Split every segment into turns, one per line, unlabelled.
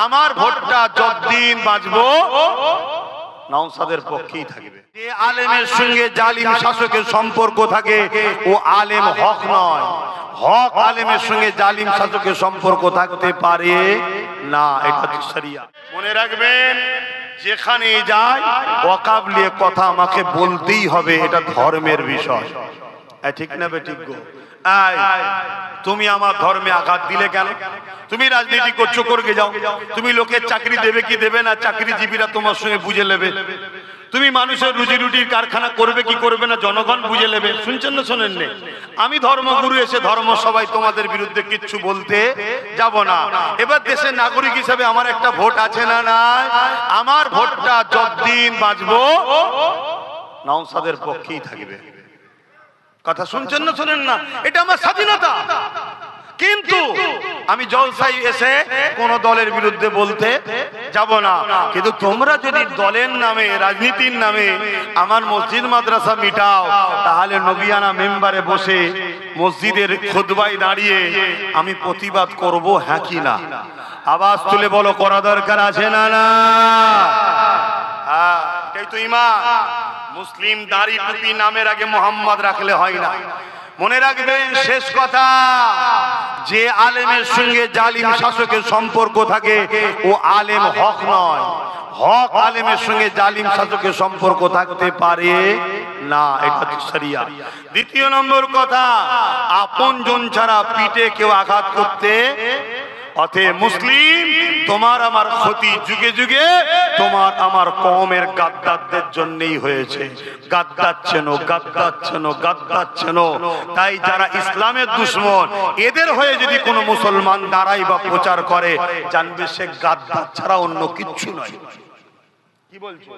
আমার ভোটটা যতদিন বাঁচবো নওশাদের পক্ষেই থাকবে। যে আলেমের সঙ্গে জালিম শাসকের সম্পর্ক থাকে ও আলেম হক নয়। হক আলেমের সঙ্গে জালিম শাসকের সম্পর্ক থাকতে পারে না, এটা হচ্ছে শরিয়া। মনে রাখবেন, যেখানে যাই ওয়াকাবলিয়ে কথা আমাকে বলতেই হবে, এটা ধর্মের বিষয়। ঠিক না বে ঠিক গো? তুমি আমার ধর্মে আঘাত দিলে কেন? তুমি রাজনীতি করছো, করকে যাও। তুমি লোকের চাকরি দেবে কি দেবে না, চাকরিজীবীরা তোমার সঙ্গে বুঝে নেবে। তুমি মানুষের রুজি রুটির কারখানা করবে কি করবে না, জনগণ বুঝে নেবে। শুনছেন না শোনেন না? আমি ধর্মগুরু এসে ধর্ম সবাই তোমাদের বিরুদ্ধে কিচ্ছু বলতে যাব না। এবার দেশের নাগরিক হিসেবে আমার একটা ভোট আছে না নাই? আমার ভোটটা যতদিন বাঁচবো নওশাদের পক্ষেই থাকবে। কথা শুনছেন না শোনেন না? এটা আমার স্বাধীনতা। কিন্তু আমি জলসায় এসে কোন দলের বিরুদ্ধে বলতে যাব না। কিন্তু তোমরা যদি দলের নামে, রাজনীতির নামে আমার মসজিদ মাদ্রাসা মিটাও, তাহলে নবিয়ানা মেম্বারে বসে মসজিদের খুতবায় দাঁড়িয়ে আমি প্রতিবাদ করব, হ্যাঁ কি না? আওয়াজ তুলে বলো, করা দরকার আছে না না? হ্যাঁ, এই তো ঈমান। মুসলিম দাড়ি টুপি নামের আগে মোহাম্মদ রাখলে হয় না। মনে রাখবেন, শেষ কথা, যে আলেমের সঙ্গে জালিম শাসকের সম্পর্ক থাকে ও আলেম হক নয়। হক আলেমের সঙ্গে জালিম শাসকের সম্পর্ক থাকতে পারে না, এটা হচ্ছে শরিয়া। দ্বিতীয় নম্বর কথা, আপনজন ছাড়া পিঠে কেউ আঘাত করতে। অতএব মুসলিম, তোমার আমার ক্ষতি যুগে যুগে তোমার আমার কওমের গাদ্দারদের জন্যই হয়েছে। গাদ্দার চেনো, গাদ্দার চেনো, গাদ্দার চেনো। তাই যারা ইসলামের দুশমন, এদের হয়ে যদি কোনো মুসলমান দাঁড়ায় বা প্রচার করে, জানবে সে গাদ্দার ছাড়া অন্য কিচ্ছু নয়। কি বলছো?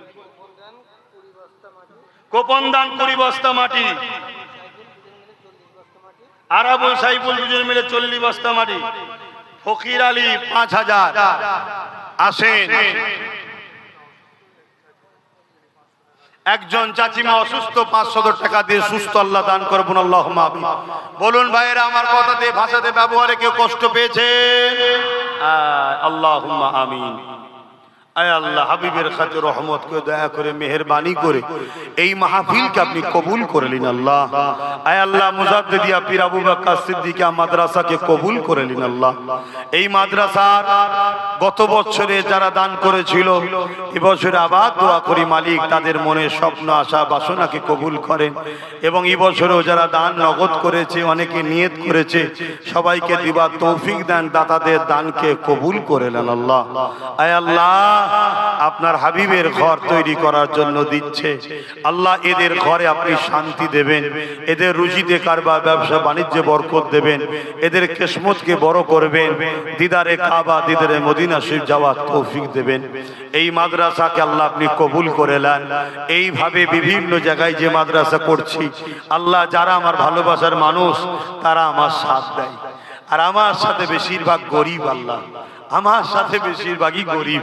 কোপন দান 20 বস্তা মাটি, আরাবুল সাইফুল দুজন মিলে 40 বস্তা মাটি, ফকির আলী 5000 আসেন। একজন চাচিমা অসুস্থ, 500 টাকা দিয়ে সুস্থ আল্লাহ দান করবেন, আল্লাহুম্মা আমিন। বলুন ভাইয়েরা, আমার কথাতে ভাষাতে ব্যবহারে কেউ কষ্ট পেয়েছে? আল্লাহুম্মা আমিন। আয় আল্লাহ, হাবিবের খাতির রহমত করে দয়া করে মেহেরবানি করে এই মাহফিলকে আপনি কবুল করে নিন আল্লাহ। আয় আল্লাহ, মুজাদ্দিদিয়া পীর আবু বকর সিদ্দিকিয়া মাদ্রাসাকে কবুল করে নিন আল্লাহ। এই মাদ্রাসার গত বছরে যারা দান করেছিল, এবছরে আবার দোয়া করি মালিক তাদের মনে স্বপ্ন আশা বাসনাকে কবুল করেন। এবং এই বছরেও যারা দান নগদ করেছে, অনেকে নিয়ত করেছে, সবাইকে দিবার তৌফিক দেন, দাতাদের দানকে কবুল করে নেন আল্লাহ। আয় আল্লাহ, আপনার হাবিবের ঘর তৈরি করার জন্য দিচ্ছে আল্লাহ, এদের ঘরে আপনি শান্তি দেবেন, এদের রুজিতে কারবার ব্যবসা বাণিজ্যে বরকত দেবেন, এদের কিসমতকে বড় করবেন, দিদারে কাবা দিদারে মদিনা শরীফ যাওয়ার তৌফিক দেবেন। এই মাদ্রাসাকে আল্লাহ আপনি কবুল করে নেন। এইভাবে বিভিন্ন জায়গায় যে মাদ্রাসা করছি আল্লাহ, যারা আমার ভালোবাসার মানুষ তারা আমার সাথ দেয়, আর আমার সাথে বেশিরভাগ গরিব। আল্লাহ, আমার সাথে বেশিরভাগই গরিব,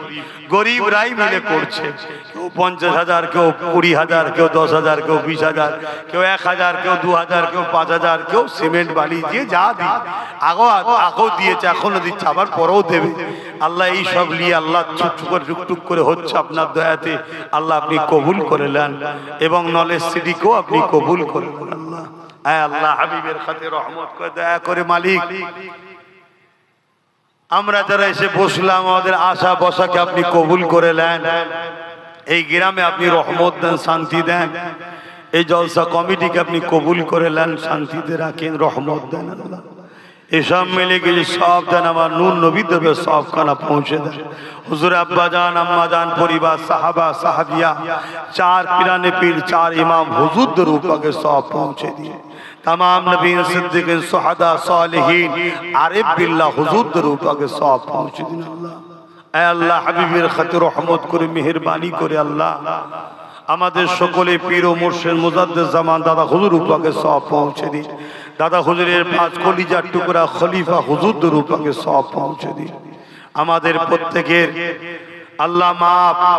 গরিবরাই মিলে করছে। কেউ 50,000, কেউ 20,000, কেউ 10,000, কেউ 20,000, কেউ 1,000, কেউ 2,000, কেউ 5,000, কেউ সিমেন্ট বালি দিয়ে যা দি আগেও দিয়েছে, এখনো দিচ্ছে, আবার পরেও দেবে। আল্লাহ এই সব নিয়ে আল্লাহ টুকটুক করে হচ্ছে আপনার দয়াতে। আল্লাহ আপনি কবুল করে নেন এবং নলেজ সিটিকেও আপনি কবুল করে নেন আল্লাহ। হ্যাঁ আল্লাহ, হাবিবের খাতির রহমত করে দয়া করে মালিক, আমরা যারা এসে বসলাম আমাদের আশা বসাকে আপনি কবুল করে নেন। এই গ্রামে আপনি রহমত দেন, শান্তি দেন। এই জলসা কমিটিকে আপনি কবুল করে নেন, শান্তিতে রাখেন, রহমত দেন আল্লাহ। এসব মিলে কিছু সব দেন, আমার নূর নবী দেবে সব খানা পৌঁছে দেন। হুজুর আব্বা জান, আম্মা জান, পরিবার, সাহাবা সাহাবিয়া, 4 পিরানে পীর, 4 ইমাম হুজুরদের উপরে সব পৌঁছে দিয়ে तमाम नबीन सिद्दीकीन सुहदा सालिहीन आरिफ बिल्लाह हुजूरদের উপরে সব পৌঁছে দিন আল্লাহ। এ আল্লাহ, হাবিবের খাতির রহমত করে মেহেরবানি করে আল্লাহ আমাদের সকলে পীর ও মুর্শিদ মুজাদ্দিদ জামান দাদা হুজুর উপরে সব পৌঁছে দিন। দাদা হুজুরের 5 কলিজার টুকরা খলিফা হুজুরদের উপরে সব পৌঁছে দিন। আমাদের প্রত্যেকের আল্লাহ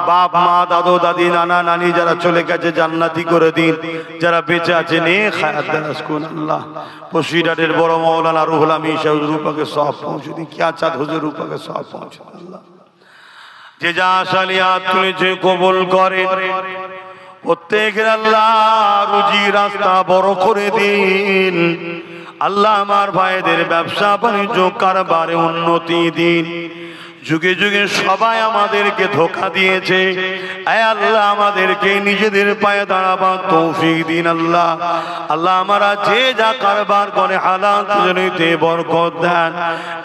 বাপ মা দাদু দাদি নানা নানি যারা চলে গেছে জান্নাতি করে দিন, যারা বেঁচে আছে নেক হায়াত দারাজ করুন আল্লাহ। বসিরহাটের বড় মাওলানা রুহুল আমিন সাহেব রূপাকে সব পৌঁছে দিন, কিয়া চাঁদ হুজুর রূপাকে সব পৌঁছে দিন আল্লাহ। যে যা আশালিয়াত তুলেছে কবুল করে। প্রত্যেকের আল্লাহ রুজি রাস্তা বড় করে দিন। আল্লাহ আমার ভাইদের ব্যবসা বাণিজ্য কারবারে উন্নতি দিন। যুগে যুগে সবাই আমাদেরকে ধোঁকা দিয়েছে, আয় আল্লাহ আমাদেরকে নিজেদের পায়ে দাঁড়াবার তৌফিক দিন। আল্লাহ আল্লাহ আমরা যে যা কারবার করে হালাল রুজিতে বরকত দেন।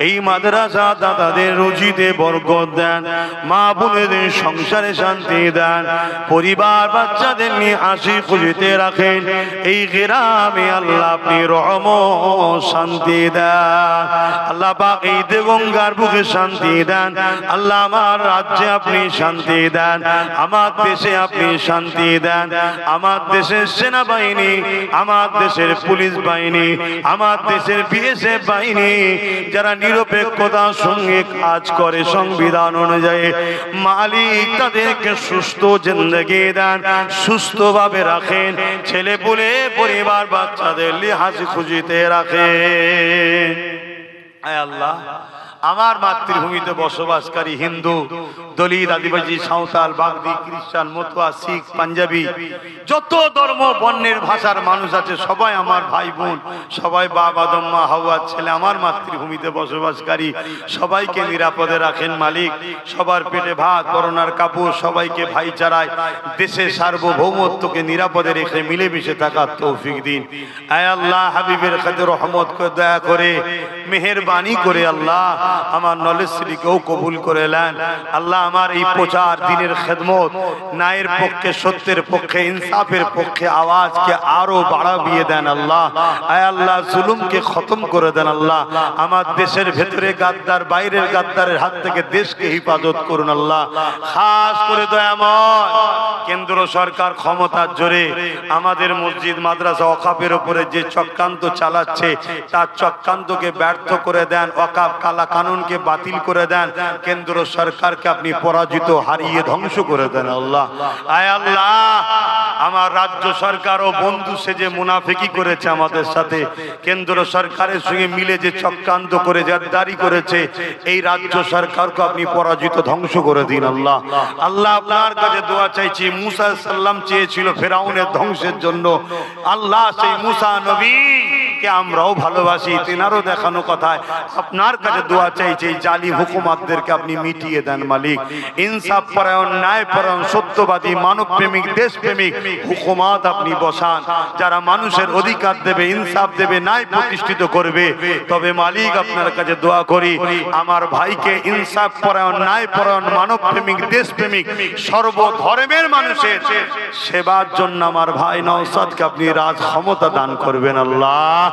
এই মাদ্রাসা দাদাদের রুজিতে বরকত দেন। মা বোনেদের সংসারে শান্তি দেন। পরিবার বাচ্চাদের নিয়ে হাসি খুশিতে রাখেন। এই গ্রামে আল্লাহ আপনি রহমত শান্তি দেন। আল্লাহ পাক এই দেগঙ্গার বুকে শান্তি দেন। আল্লাহ আমার রাজ্যে আপনি শান্তি দেন। আমার দেশে আপনি শান্তি দেন। আমার দেশের সেনাবাহিনী, আমার দেশের পুলিশ বাহিনী, আমার দেশের বিএসএফ বাহিনী যারা নিরপেক্ষতার সঙ্গে কাজ করে সংবিধান অনুযায়ী, মালিক তাদেরকে সুস্থ জিন্দেগি দেন, সুস্থভাবে রাখেন। ছেলে পুলে পরিবার বাচ্চাদের নিয়ে হাসি খুশিতে রাখেন। আয় আল্লাহ আমার মাতৃভূমিতে বসবাসকারী হিন্দু, দলিত, আদিবাসী, সাঁওতাল, বাগদি, খ্রিস্টান, মতুয়া, শিখ, পাঞ্জাবি, যত ধর্ম বর্ণের ভাষার মানুষ আছে সবাই আমার ভাই বোন, সবাই বাপ আদম মা হাওয়ার ছেলে। আমার মাতৃভূমিতে বসবাসকারী সবাইকে নিরাপদে রাখেন মালিক। সবার পেটে ভাত, পরনার কাপড়, সবাইকে ভাইচারায় দেশের সার্বভৌমত্বকে নিরাপদে রেখে মিলেমিশে থাকার তৌফিক দিন। আয় আল্লাহ হাবিবের খাতে রহমত করে দয়া করে মেহেরবানি করে আল্লাহ আমার নলেজ শ্রীকেও কবুল করে নেন। আল্লাহ আমার এই প্রচার দিনের খেদমত, ন্যায়ের পক্ষে, সত্যের পক্ষে, ইনসাফের পক্ষে আওয়াজকে আরো বাড়াবিয়ে দেন আল্লাহ। আয় আল্লাহ জুলুমকে খতম করে দেন আল্লাহ। আমার দেশের ভেতরে গাদ্দার, বাইরের গাদ্দারের হাত থেকে দেশকে হিফাজত করুন আল্লাহ। খাস করে দয়াময় কেন্দ্র সরকার ক্ষমতার জোরে আমাদের মসজিদ মাদ্রাসা ওয়াকাফের উপরে যে চক্রান্ত চালাচ্ছে তার চক্রান্তকে ব্যর্থ করে দেন। ওয়াকাফ কালা কানুনকে বাতিল করে দেন। কেন্দ্র সরকারকে আপনি পরাজিত, হারিয়ে ধ্বংস করে দেন আল্লাহ। আয় আল্লাহ আমার রাজ্য সরকারও বন্ধু সেজে মুনাফিকি করেছে আমাদের সাথে। কেন্দ্র সরকারের সঙ্গে মিলে যে চক্রান্ত করে জাদ্দারি করেছে, এই রাজ্য সরকারকে আপনি পরাজিত, ধ্বংস করে দিন আল্লাহ। আল্লাহ আপনার কাছে দোয়া চাইছি। মুসা সাল্লাম চেয়েছিল ফেরাউনের ধ্বংসের জন্য। আল্লাহ সেই মুসা নবী আমরাও ভালোবাসি, তেনারও দেখানো কথায় আপনার কাছে দোয়া চাইছে এই জালি হুকুমাতদেরকে আপনি মিটিয়ে দেন মালিক। ইনসাফ পরায়ণ, ন্যায় পরায়ণ, সত্যবাদী, মানব প্রেমিক, দেশ প্রেমিক হুকুমাত আপনি বসান, যারা মানুষের অধিকার দেবে, ইনসাফ দেবে, ন্যায় প্রতিষ্ঠিত করবে। তবে মালিক আপনার কাছে দোয়া করি আমার ভাইকে ইনসাফ পরায়ণ, ন্যায় পরায়ণ, মানব প্রেমিক, দেশ প্রেমিক, সর্বধর্মের মানুষের সেবার জন্য আমার ভাই নওশাদকে আপনি রাজ ক্ষমতা দান করবেন আল্লাহ।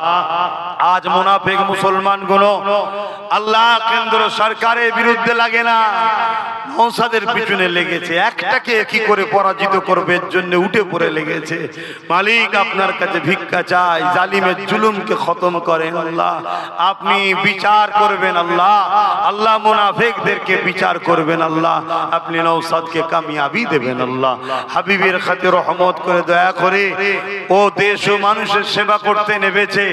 আজ মুনাফিক মুসলমান গুলো আল্লাহ কেন্দ্র সরকারের বিরুদ্ধে লাগে না, নওশাদের পিছনে লেগেছে। একটাকে কি করে পরাজিত করবে এর জন্য উঠে পড়ে লেগেছে। মালিক আপনার কাছে ভিক্ষা চাই, জালিমের জুলুমকে খতম করেন আল্লাহ। আপনি বিচার করবেন আল্লাহ। আল্লাহ মুনাফিকদেরকে বিচার করবেন আল্লাহ। আপনি নওশাদকে কামিয়াবি দেবেন আল্লাহ। হাবিবের খাতে রহমত করে দয়া করে ও দেশ ও মানুষের সেবা করতে নেমেছে।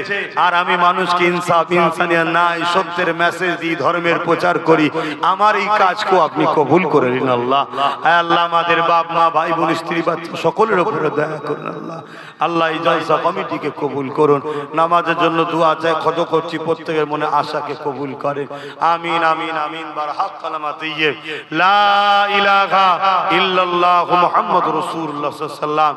আর আমি মানুষকে ইনসাফ, ইনসানিয়ত, ন্যায়, সত্যের মেসেজ দিই, ধর্মের প্রচার করি। আমার এই কাজকেও আপনি কবুল করে নিন আল্লাহ। আল্লাহ আমাদের বাপ মা, ভাই বোন, স্ত্রী, বাচ্চা সকলের উপরে দয়া করুন আল্লাহ। আল্লাহ এই জলসা কমিটিকে কবুল করুন। নামাজের জন্য দোয়া চাই, খোদা করছি প্রত্যেকের মনে আশাকে কবুল করেন। আমিন আমিন আমিন। বারহাক কালামা তাইয়্যিব লা ইলাহা ইল্লাল্লাহু মুহাম্মাদুর রাসূলুল্লাহ সাল্লাল্লাহু আলাইহি ওয়াসাল্লাম।